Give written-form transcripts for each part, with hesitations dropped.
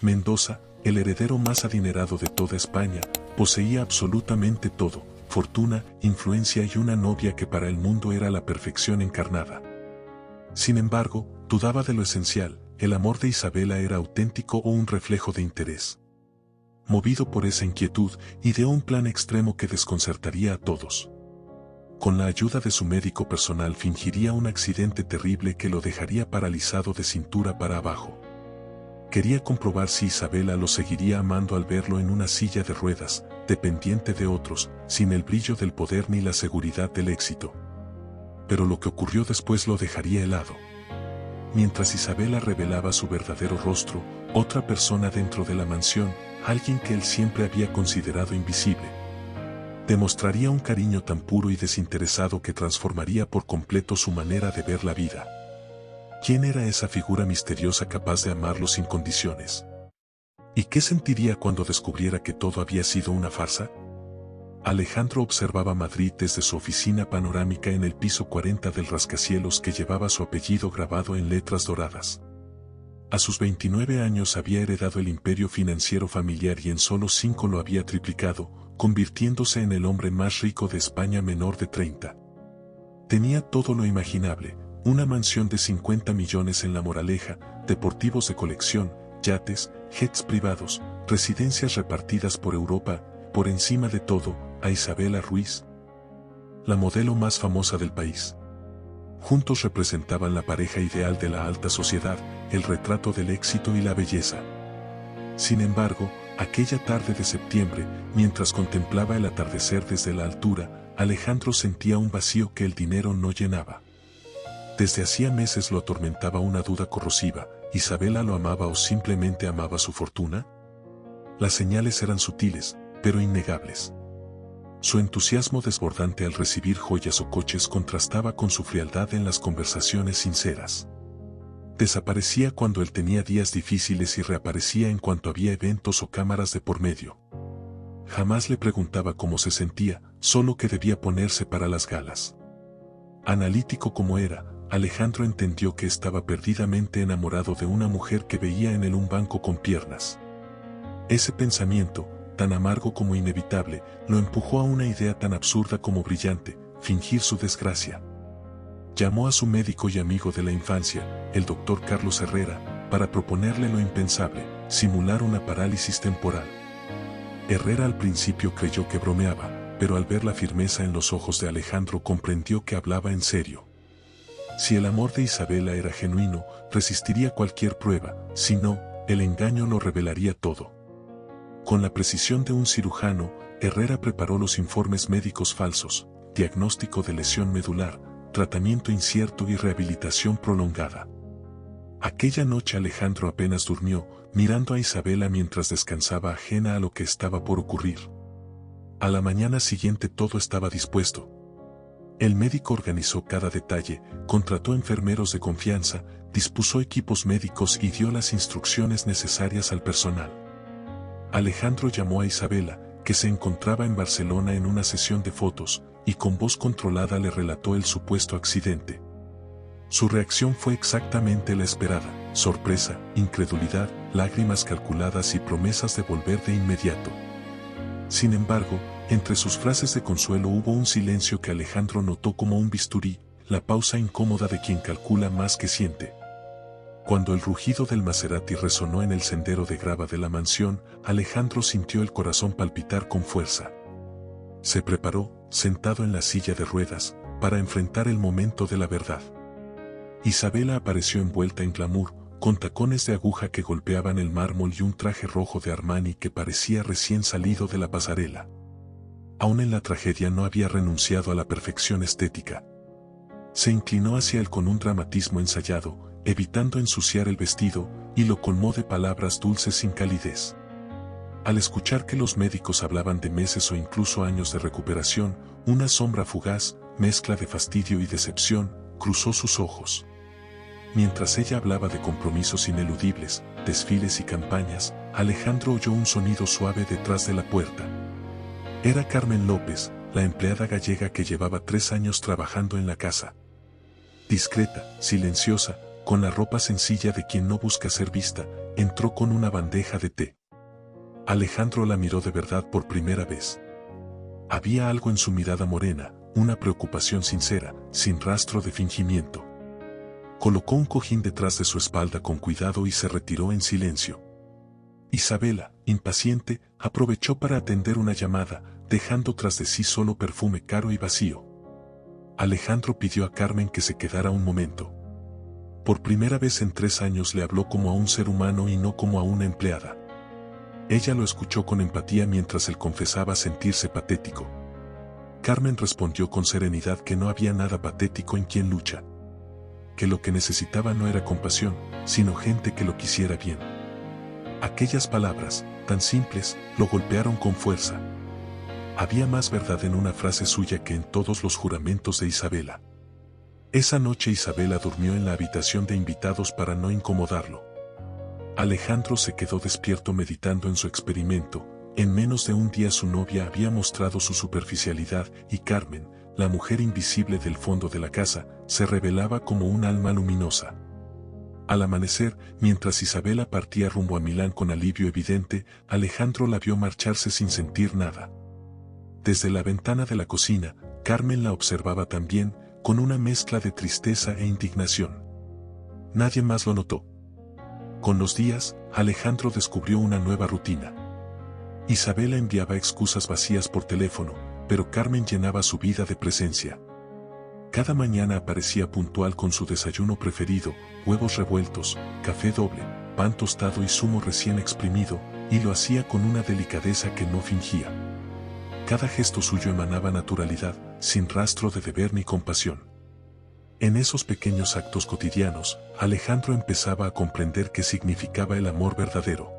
Mendoza, el heredero más adinerado de toda España, poseía absolutamente todo: fortuna, influencia y una novia que para el mundo era la perfección encarnada. Sin embargo, dudaba de lo esencial: ¿el amor de Isabela era auténtico o un reflejo de interés? Movido por esa inquietud, ideó un plan extremo que desconcertaría a todos. Con la ayuda de su médico personal fingiría un accidente terrible que lo dejaría paralizado de cintura para abajo. Quería comprobar si Isabela lo seguiría amando al verlo en una silla de ruedas, dependiente de otros, sin el brillo del poder ni la seguridad del éxito. Pero lo que ocurrió después lo dejaría helado. Mientras Isabela revelaba su verdadero rostro, otra persona dentro de la mansión, alguien que él siempre había considerado invisible, demostraría un cariño tan puro y desinteresado que transformaría por completo su manera de ver la vida. ¿Quién era esa figura misteriosa capaz de amarlo sin condiciones? ¿Y qué sentiría cuando descubriera que todo había sido una farsa? Alejandro observaba Madrid desde su oficina panorámica en el piso 40 del rascacielos que llevaba su apellido grabado en letras doradas. A sus 29 años había heredado el imperio financiero familiar y en solo 5 lo había triplicado, convirtiéndose en el hombre más rico de España menor de 30. Tenía todo lo imaginable: una mansión de 50 millones en La Moraleja, deportivos de colección, yates, jets privados, residencias repartidas por Europa. Por encima de todo, a Isabela Ruiz, la modelo más famosa del país. Juntos representaban la pareja ideal de la alta sociedad, el retrato del éxito y la belleza. Sin embargo, aquella tarde de septiembre, mientras contemplaba el atardecer desde la altura, Alejandro sentía un vacío que el dinero no llenaba. Desde hacía meses lo atormentaba una duda corrosiva: ¿Isabela lo amaba o simplemente amaba su fortuna? Las señales eran sutiles, pero innegables. Su entusiasmo desbordante al recibir joyas o coches contrastaba con su frialdad en las conversaciones sinceras. Desaparecía cuando él tenía días difíciles y reaparecía en cuanto había eventos o cámaras de por medio. Jamás le preguntaba cómo se sentía, solo qué debía ponerse para las galas. Analítico como era, Alejandro entendió que estaba perdidamente enamorado de una mujer que veía en él un banco con piernas. Ese pensamiento, tan amargo como inevitable, lo empujó a una idea tan absurda como brillante: fingir su desgracia. Llamó a su médico y amigo de la infancia, el doctor Carlos Herrera, para proponerle lo impensable: simular una parálisis temporal. Herrera al principio creyó que bromeaba, pero al ver la firmeza en los ojos de Alejandro comprendió que hablaba en serio. Si el amor de Isabela era genuino, resistiría cualquier prueba; si no, el engaño lo revelaría todo. Con la precisión de un cirujano, Herrera preparó los informes médicos falsos: diagnóstico de lesión medular, tratamiento incierto y rehabilitación prolongada. Aquella noche Alejandro apenas durmió, mirando a Isabela mientras descansaba, ajena a lo que estaba por ocurrir. A la mañana siguiente todo estaba dispuesto. El médico organizó cada detalle, contrató enfermeros de confianza, dispuso equipos médicos y dio las instrucciones necesarias al personal. Alejandro llamó a Isabela, que se encontraba en Barcelona en una sesión de fotos, y con voz controlada le relató el supuesto accidente. Su reacción fue exactamente la esperada: sorpresa, incredulidad, lágrimas calculadas y promesas de volver de inmediato. Sin embargo, entre sus frases de consuelo hubo un silencio que Alejandro notó como un bisturí, la pausa incómoda de quien calcula más que siente. Cuando el rugido del Maserati resonó en el sendero de grava de la mansión, Alejandro sintió el corazón palpitar con fuerza. Se preparó, sentado en la silla de ruedas, para enfrentar el momento de la verdad. Isabela apareció envuelta en glamour, con tacones de aguja que golpeaban el mármol y un traje rojo de Armani que parecía recién salido de la pasarela. Aún en la tragedia no había renunciado a la perfección estética. Se inclinó hacia él con un dramatismo ensayado, evitando ensuciar el vestido, y lo colmó de palabras dulces sin calidez. Al escuchar que los médicos hablaban de meses o incluso años de recuperación, una sombra fugaz, mezcla de fastidio y decepción, cruzó sus ojos. Mientras ella hablaba de compromisos ineludibles, desfiles y campañas, Alejandro oyó un sonido suave detrás de la puerta. Era Carmen López, la empleada gallega que llevaba 3 años trabajando en la casa. Discreta, silenciosa, con la ropa sencilla de quien no busca ser vista, entró con una bandeja de té. Alejandro la miró de verdad por primera vez. Había algo en su mirada morena, una preocupación sincera, sin rastro de fingimiento. Colocó un cojín detrás de su espalda con cuidado y se retiró en silencio. Isabela, impaciente, aprovechó para atender una llamada, dejando tras de sí solo perfume caro y vacío. Alejandro pidió a Carmen que se quedara un momento. Por primera vez en 3 años le habló como a un ser humano y no como a una empleada. Ella lo escuchó con empatía mientras él confesaba sentirse patético. Carmen respondió con serenidad que no había nada patético en quien lucha. Que lo que necesitaba no era compasión, sino gente que lo quisiera bien. Aquellas palabras, tan simples, lo golpearon con fuerza. Había más verdad en una frase suya que en todos los juramentos de Isabela. Esa noche Isabela durmió en la habitación de invitados para no incomodarlo. Alejandro se quedó despierto meditando en su experimento. En menos de un día su novia había mostrado su superficialidad y Carmen, la mujer invisible del fondo de la casa, se revelaba como un alma luminosa. Al amanecer, mientras Isabela partía rumbo a Milán con alivio evidente, Alejandro la vio marcharse sin sentir nada. Desde la ventana de la cocina, Carmen la observaba también, con una mezcla de tristeza e indignación. Nadie más lo notó. Con los días, Alejandro descubrió una nueva rutina. Isabela enviaba excusas vacías por teléfono, pero Carmen llenaba su vida de presencia. Cada mañana aparecía puntual con su desayuno preferido, huevos revueltos, café doble, pan tostado y zumo recién exprimido, y lo hacía con una delicadeza que no fingía. Cada gesto suyo emanaba naturalidad, sin rastro de deber ni compasión. En esos pequeños actos cotidianos, Alejandro empezaba a comprender qué significaba el amor verdadero.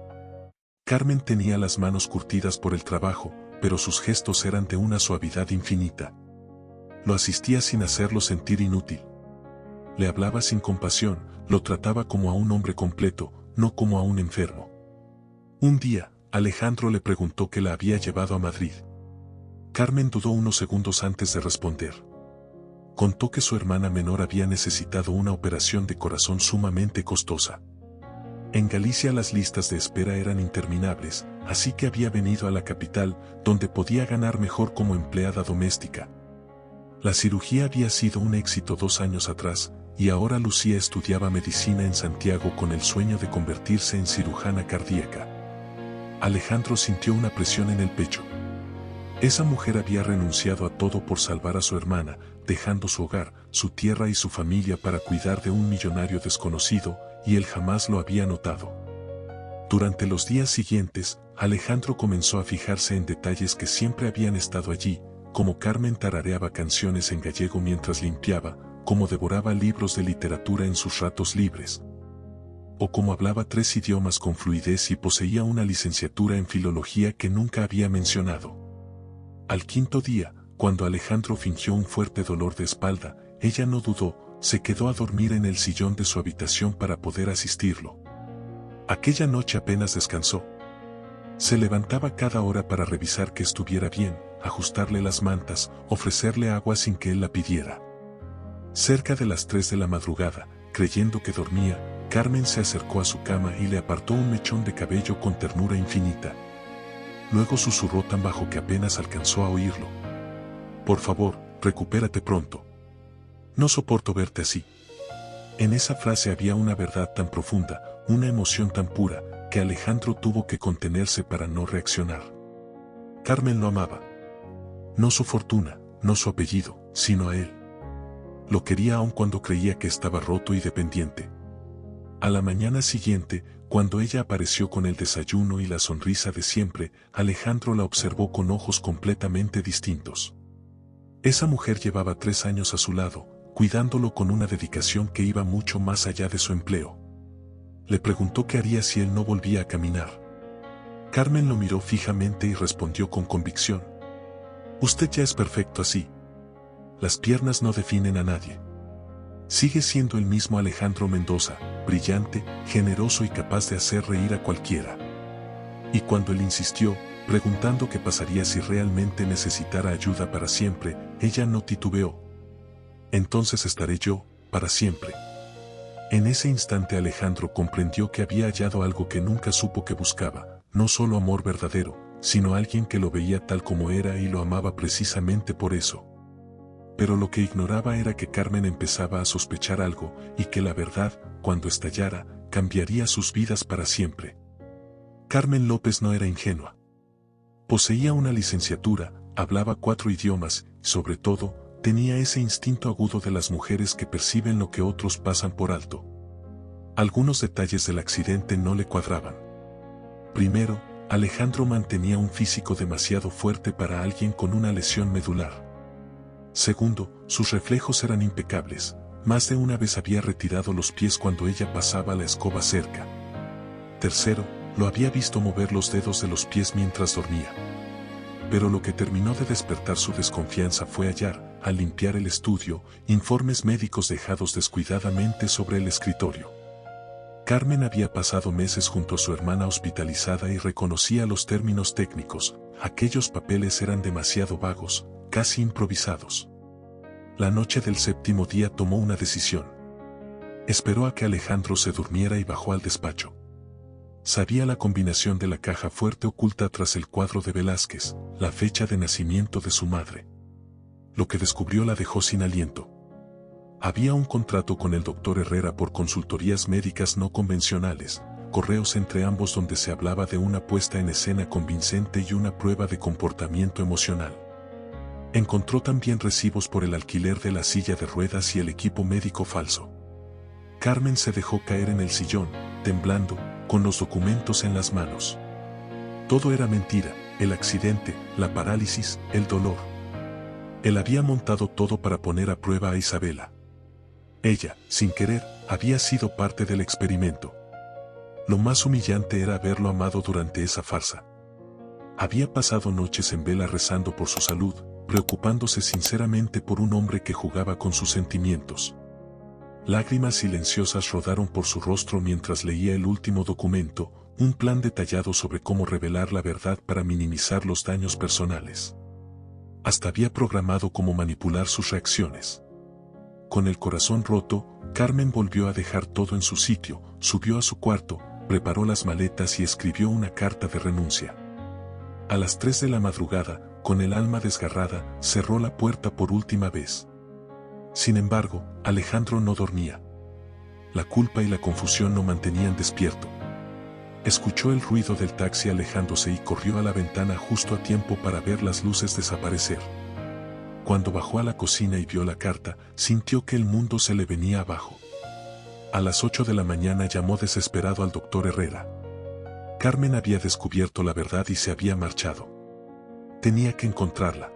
Carmen tenía las manos curtidas por el trabajo, pero sus gestos eran de una suavidad infinita. Lo asistía sin hacerlo sentir inútil. Le hablaba sin compasión, lo trataba como a un hombre completo, no como a un enfermo. Un día, Alejandro le preguntó qué la había llevado a Madrid. Carmen dudó unos segundos antes de responder. Contó que su hermana menor había necesitado una operación de corazón sumamente costosa. En Galicia las listas de espera eran interminables, así que había venido a la capital, donde podía ganar mejor como empleada doméstica. La cirugía había sido un éxito 2 años atrás, y ahora Lucía estudiaba medicina en Santiago con el sueño de convertirse en cirujana cardíaca. Alejandro sintió una presión en el pecho. Esa mujer había renunciado a todo por salvar a su hermana, dejando su hogar, su tierra y su familia para cuidar de un millonario desconocido, y él jamás lo había notado. Durante los días siguientes, Alejandro comenzó a fijarse en detalles que siempre habían estado allí, como Carmen tarareaba canciones en gallego mientras limpiaba, como devoraba libros de literatura en sus ratos libres, o como hablaba 3 idiomas con fluidez y poseía una licenciatura en filología que nunca había mencionado. Al 5.º día, cuando Alejandro fingió un fuerte dolor de espalda, ella no dudó, se quedó a dormir en el sillón de su habitación para poder asistirlo. Aquella noche apenas descansó. Se levantaba cada hora para revisar que estuviera bien, ajustarle las mantas, ofrecerle agua sin que él la pidiera. Cerca de las 3 de la madrugada, creyendo que dormía, Carmen se acercó a su cama y le apartó un mechón de cabello con ternura infinita. Luego susurró tan bajo que apenas alcanzó a oírlo. Por favor, recupérate pronto. No soporto verte así. En esa frase había una verdad tan profunda, una emoción tan pura, que Alejandro tuvo que contenerse para no reaccionar. Carmen lo amaba. No su fortuna, no su apellido, sino a él. Lo quería aun cuando creía que estaba roto y dependiente. A la mañana siguiente, cuando ella apareció con el desayuno y la sonrisa de siempre, Alejandro la observó con ojos completamente distintos. Esa mujer llevaba 3 años a su lado, cuidándolo con una dedicación que iba mucho más allá de su empleo. Le preguntó qué haría si él no volvía a caminar. Carmen lo miró fijamente y respondió con convicción. Usted ya es perfecto así. Las piernas no definen a nadie. Sigue siendo el mismo Alejandro Mendoza, brillante, generoso y capaz de hacer reír a cualquiera. Y cuando él insistió, preguntando qué pasaría si realmente necesitara ayuda para siempre, ella no titubeó. Entonces estaré yo, para siempre. En ese instante Alejandro comprendió que había hallado algo que nunca supo que buscaba, no solo amor verdadero, sino alguien que lo veía tal como era y lo amaba precisamente por eso. Pero lo que ignoraba era que Carmen empezaba a sospechar algo, y que la verdad, cuando estallara, cambiaría sus vidas para siempre. Carmen López no era ingenua. Poseía una licenciatura, hablaba 4 idiomas, y sobre todo, tenía ese instinto agudo de las mujeres que perciben lo que otros pasan por alto. Algunos detalles del accidente no le cuadraban. Primero, Alejandro mantenía un físico demasiado fuerte para alguien con una lesión medular. Segundo, sus reflejos eran impecables. Más de una vez había retirado los pies cuando ella pasaba la escoba cerca. Tercero, lo había visto mover los dedos de los pies mientras dormía. Pero lo que terminó de despertar su desconfianza fue hallar, al limpiar el estudio, informes médicos dejados descuidadamente sobre el escritorio. Carmen había pasado meses junto a su hermana hospitalizada y reconocía los términos técnicos. Aquellos papeles eran demasiado vagos, casi improvisados. La noche del 7º día tomó una decisión. Esperó a que Alejandro se durmiera y bajó al despacho. Sabía la combinación de la caja fuerte oculta tras el cuadro de Velázquez, la fecha de nacimiento de su madre. Lo que descubrió la dejó sin aliento. Había un contrato con el doctor Herrera por consultorías médicas no convencionales, correos entre ambos donde se hablaba de una puesta en escena convincente y una prueba de comportamiento emocional. Encontró también recibos por el alquiler de la silla de ruedas y el equipo médico falso. Carmen se dejó caer en el sillón, temblando, con los documentos en las manos. Todo era mentira, el accidente, la parálisis, el dolor. Él había montado todo para poner a prueba a Isabela. Ella, sin querer, había sido parte del experimento. Lo más humillante era haberlo amado durante esa farsa. Había pasado noches en vela rezando por su salud, preocupándose sinceramente por un hombre que jugaba con sus sentimientos. Lágrimas silenciosas rodaron por su rostro mientras leía el último documento, un plan detallado sobre cómo revelar la verdad para minimizar los daños personales. Hasta había programado cómo manipular sus reacciones. Con el corazón roto, Carmen volvió a dejar todo en su sitio, subió a su cuarto, preparó las maletas y escribió una carta de renuncia. A las 3 de la madrugada, con el alma desgarrada, cerró la puerta por última vez. Sin embargo, Alejandro no dormía. La culpa y la confusión lo mantenían despierto. Escuchó el ruido del taxi alejándose y corrió a la ventana justo a tiempo para ver las luces desaparecer. Cuando bajó a la cocina y vio la carta, sintió que el mundo se le venía abajo. A las 8 de la mañana llamó desesperado al doctor Herrera. Carmen había descubierto la verdad y se había marchado. Tenía que encontrarla.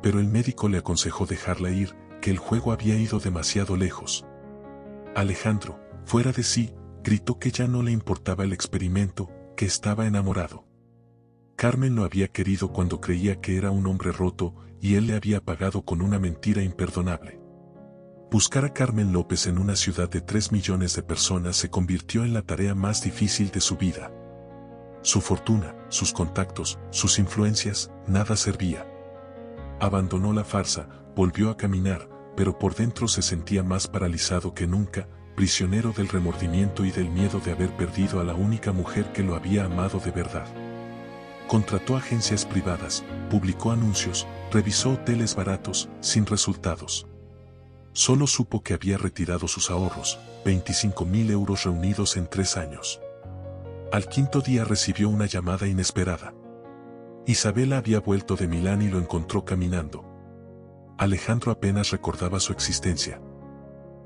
Pero el médico le aconsejó dejarla ir, que el juego había ido demasiado lejos. Alejandro, fuera de sí, gritó que ya no le importaba el experimento, que estaba enamorado. Carmen lo había querido cuando creía que era un hombre roto, y él le había pagado con una mentira imperdonable. Buscar a Carmen López en una ciudad de 3 millones de personas se convirtió en la tarea más difícil de su vida. Su fortuna, sus contactos, sus influencias, nada servía. Abandonó la farsa, volvió a caminar, pero por dentro se sentía más paralizado que nunca, prisionero del remordimiento y del miedo de haber perdido a la única mujer que lo había amado de verdad. Contrató agencias privadas, publicó anuncios, revisó hoteles baratos, sin resultados. Solo supo que había retirado sus ahorros, 25.000 euros reunidos en 3 años. Al 5.º día recibió una llamada inesperada. Isabela había vuelto de Milán y lo encontró caminando. Alejandro apenas recordaba su existencia.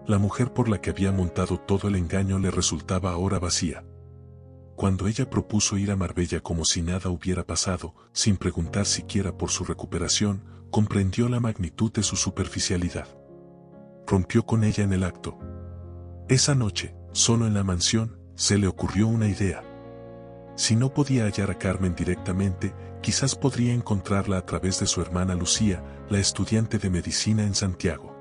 La mujer por la que había montado todo el engaño le resultaba ahora vacía. Cuando ella propuso ir a Marbella como si nada hubiera pasado, sin preguntar siquiera por su recuperación, comprendió la magnitud de su superficialidad. Rompió con ella en el acto. Esa noche, solo en la mansión, se le ocurrió una idea. Si no podía hallar a Carmen directamente, quizás podría encontrarla a través de su hermana Lucía, la estudiante de medicina en Santiago.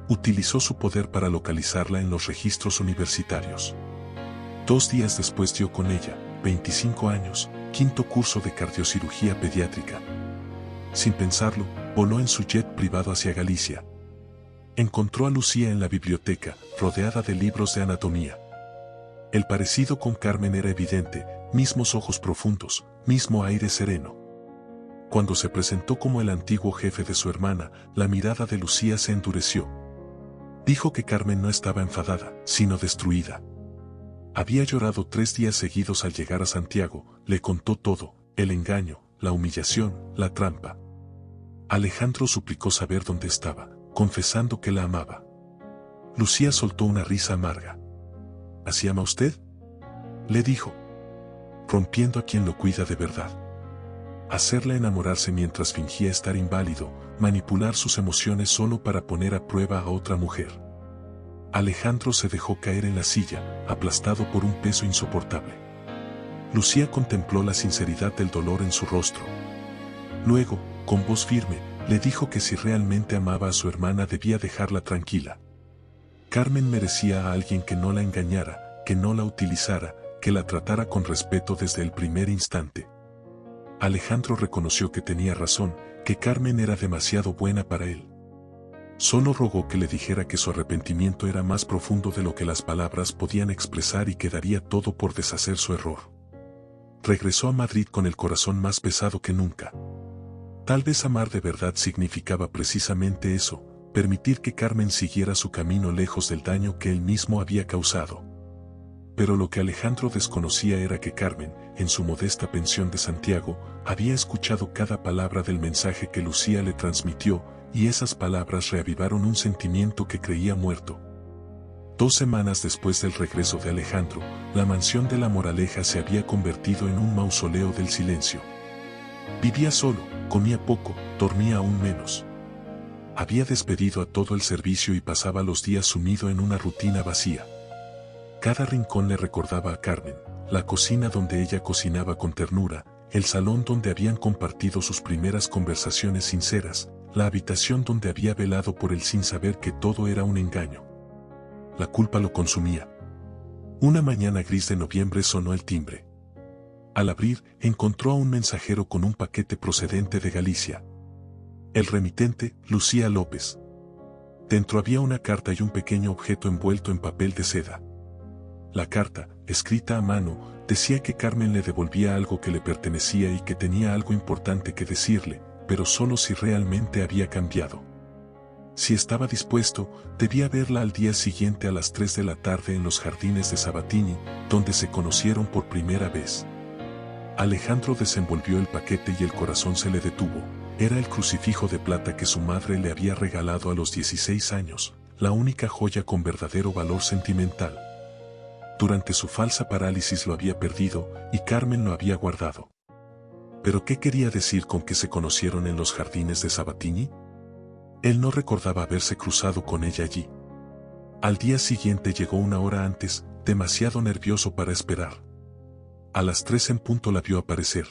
Utilizó su poder para localizarla en los registros universitarios. 2 días después dio con ella, 25 años, 5.º curso de cardiocirugía pediátrica. Sin pensarlo, voló en su jet privado hacia Galicia. Encontró a Lucía en la biblioteca, rodeada de libros de anatomía. El parecido con Carmen era evidente, mismos ojos profundos, mismo aire sereno. Cuando se presentó como el antiguo jefe de su hermana, la mirada de Lucía se endureció. Dijo que Carmen no estaba enfadada, sino destruida. Había llorado 3 días seguidos al llegar a Santiago, le contó todo, el engaño, la humillación, la trampa. Alejandro suplicó saber dónde estaba, confesando que la amaba. Lucía soltó una risa amarga. ¿Así ama usted?, le dijo, rompiendo a quien lo cuida de verdad. Hacerla enamorarse mientras fingía estar inválido, manipular sus emociones solo para poner a prueba a otra mujer. Alejandro se dejó caer en la silla, aplastado por un peso insoportable. Lucía contempló la sinceridad del dolor en su rostro. Luego, con voz firme, le dijo que si realmente amaba a su hermana debía dejarla tranquila. Carmen merecía a alguien que no la engañara, que no la utilizara, que la tratara con respeto desde el primer instante. Alejandro reconoció que tenía razón, que Carmen era demasiado buena para él. Solo rogó que le dijera que su arrepentimiento era más profundo de lo que las palabras podían expresar y que daría todo por deshacer su error. Regresó a Madrid con el corazón más pesado que nunca. Tal vez amar de verdad significaba precisamente eso, permitir que Carmen siguiera su camino lejos del daño que él mismo había causado. Pero lo que Alejandro desconocía era que Carmen, en su modesta pensión de Santiago, había escuchado cada palabra del mensaje que Lucía le transmitió, y esas palabras reavivaron un sentimiento que creía muerto. 2 semanas después del regreso de Alejandro, la mansión de La Moraleja se había convertido en un mausoleo del silencio. Vivía solo, comía poco, dormía aún menos. Había despedido a todo el servicio y pasaba los días sumido en una rutina vacía. Cada rincón le recordaba a Carmen, la cocina donde ella cocinaba con ternura, el salón donde habían compartido sus primeras conversaciones sinceras, la habitación donde había velado por él sin saber que todo era un engaño. La culpa lo consumía. Una mañana gris de noviembre sonó el timbre. Al abrir, encontró a un mensajero con un paquete procedente de Galicia. El remitente, Lucía López. Dentro había una carta y un pequeño objeto envuelto en papel de seda. La carta, escrita a mano, decía que Carmen le devolvía algo que le pertenecía y que tenía algo importante que decirle, pero solo si realmente había cambiado. Si estaba dispuesto, debía verla al día siguiente a las 3 de la tarde en los jardines de Sabatini, donde se conocieron por primera vez. Alejandro desenvolvió el paquete y el corazón se le detuvo. Era el crucifijo de plata que su madre le había regalado a los 16 años, la única joya con verdadero valor sentimental. Durante su falsa parálisis lo había perdido, y Carmen lo había guardado. ¿Pero qué quería decir con que se conocieron en los jardines de Sabatini? Él no recordaba haberse cruzado con ella allí. Al día siguiente llegó 1 hora antes, demasiado nervioso para esperar. A las 3 en punto la vio aparecer.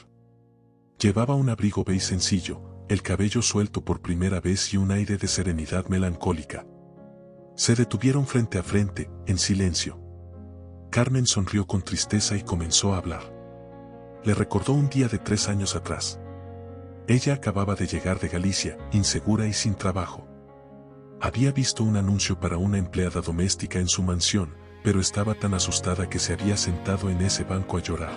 Llevaba un abrigo beige sencillo, el cabello suelto por primera vez y un aire de serenidad melancólica. Se detuvieron frente a frente, en silencio. Carmen sonrió con tristeza y comenzó a hablar. Le recordó un día de 3 años atrás. Ella acababa de llegar de Galicia, insegura y sin trabajo. Había visto un anuncio para una empleada doméstica en su mansión, pero estaba tan asustada que se había sentado en ese banco a llorar.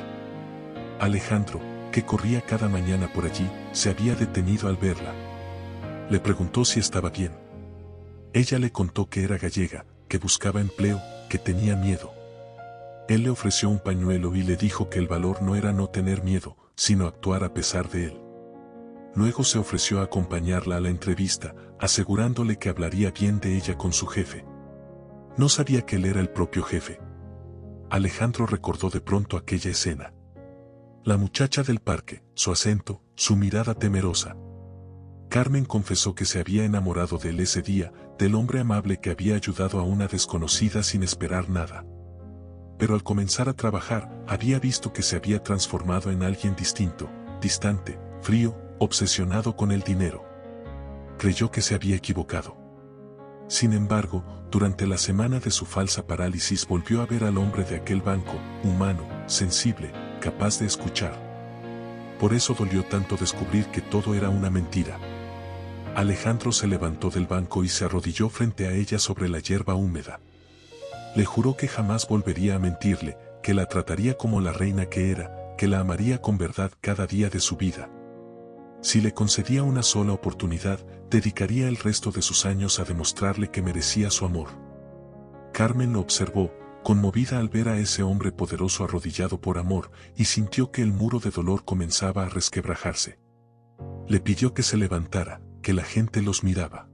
Alejandro, que corría cada mañana por allí, se había detenido al verla. Le preguntó si estaba bien. Ella le contó que era gallega, que buscaba empleo, que tenía miedo. Él le ofreció un pañuelo y le dijo que el valor no era no tener miedo, sino actuar a pesar de él. Luego se ofreció a acompañarla a la entrevista, asegurándole que hablaría bien de ella con su jefe. No sabía que él era el propio jefe. Alejandro recordó de pronto aquella escena. La muchacha del parque, su acento, su mirada temerosa. Carmen confesó que se había enamorado de él ese día, del hombre amable que había ayudado a una desconocida sin esperar nada. Pero al comenzar a trabajar, había visto que se había transformado en alguien distinto, distante, frío, obsesionado con el dinero. Creyó que se había equivocado. Sin embargo, durante la semana de su falsa parálisis volvió a ver al hombre de aquel banco, humano, sensible, capaz de escuchar. Por eso dolió tanto descubrir que todo era una mentira. Alejandro se levantó del banco y se arrodilló frente a ella sobre la hierba húmeda. Le juró que jamás volvería a mentirle, que la trataría como la reina que era, que la amaría con verdad cada día de su vida. Si le concedía una sola oportunidad, dedicaría el resto de sus años a demostrarle que merecía su amor. Carmen lo observó, conmovida al ver a ese hombre poderoso arrodillado por amor, y sintió que el muro de dolor comenzaba a resquebrajarse. Le pidió que se levantara, que la gente los miraba.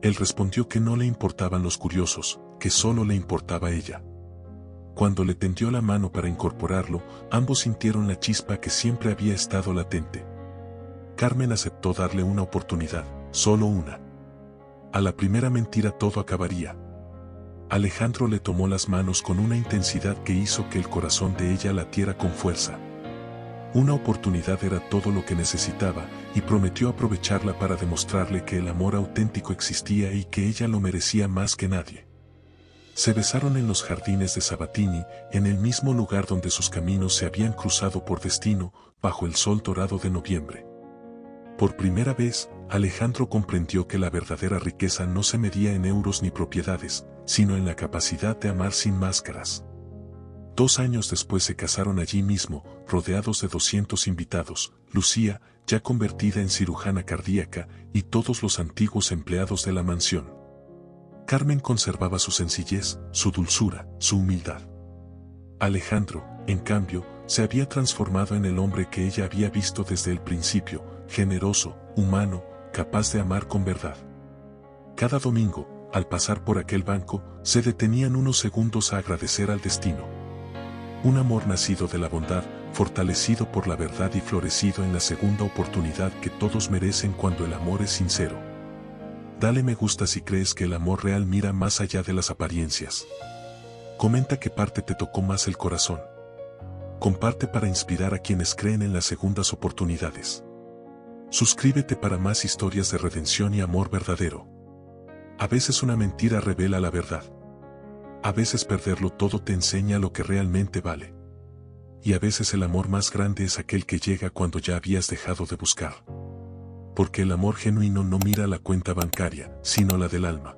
Él respondió que no le importaban los curiosos, que solo le importaba ella. Cuando le tendió la mano para incorporarlo, ambos sintieron la chispa que siempre había estado latente. Carmen aceptó darle una oportunidad, solo una. A la primera mentira todo acabaría. Alejandro le tomó las manos con una intensidad que hizo que el corazón de ella latiera con fuerza. Una oportunidad era todo lo que necesitaba, y prometió aprovecharla para demostrarle que el amor auténtico existía y que ella lo merecía más que nadie. Se besaron en los jardines de Sabatini, en el mismo lugar donde sus caminos se habían cruzado por destino, bajo el sol dorado de noviembre. Por primera vez, Alejandro comprendió que la verdadera riqueza no se medía en euros ni propiedades, sino en la capacidad de amar sin máscaras. 2 años después se casaron allí mismo, rodeados de 200 invitados, Lucía, ya convertida en cirujana cardíaca, y todos los antiguos empleados de la mansión. Carmen conservaba su sencillez, su dulzura, su humildad. Alejandro, en cambio, se había transformado en el hombre que ella había visto desde el principio, generoso, humano, capaz de amar con verdad. Cada domingo, al pasar por aquel banco, se detenían unos segundos a agradecer al destino. Un amor nacido de la bondad, fortalecido por la verdad y florecido en la segunda oportunidad que todos merecen cuando el amor es sincero. Dale me gusta si crees que el amor real mira más allá de las apariencias. Comenta qué parte te tocó más el corazón. Comparte para inspirar a quienes creen en las segundas oportunidades. Suscríbete para más historias de redención y amor verdadero. A veces una mentira revela la verdad. A veces perderlo todo te enseña lo que realmente vale. Y a veces el amor más grande es aquel que llega cuando ya habías dejado de buscar. Porque el amor genuino no mira la cuenta bancaria, sino la del alma.